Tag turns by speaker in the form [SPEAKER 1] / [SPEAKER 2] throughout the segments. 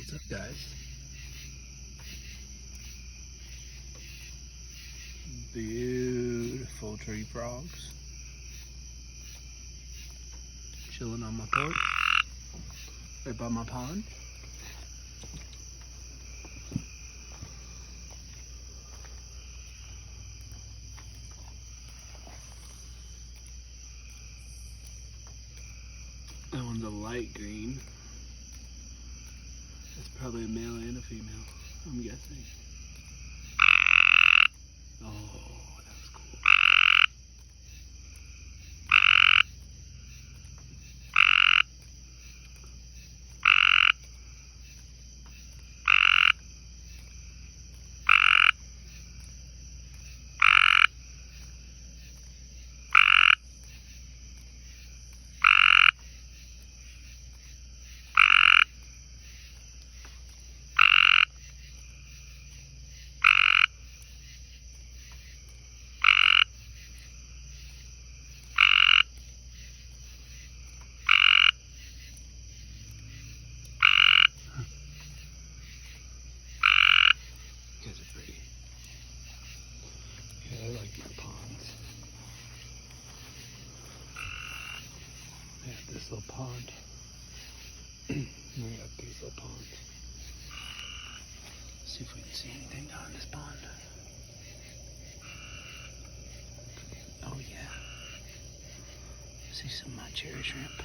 [SPEAKER 1] What's up, guys? Beautiful tree frogs chilling on my porch right by my pond. That one's a light green. It's probably a male and a female, I'm guessing. Oh, that was cool. You guys are pretty. Yeah, I like my ponds. I have this little pond. And I got these little ponds. See if we can see anything down in this pond. Oh yeah. See some of my cherry shrimp.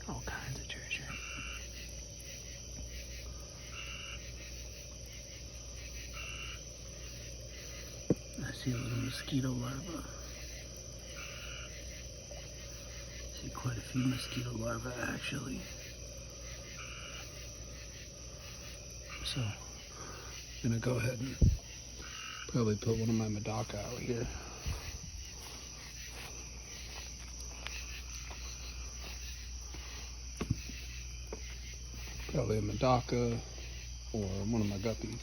[SPEAKER 1] All kinds of cherry shrimp. I see a little mosquito larva. I see quite a few mosquito larvae actually. So I'm gonna go ahead and probably put one of my Medaka out here. Probably a Medaka or one of my guppies.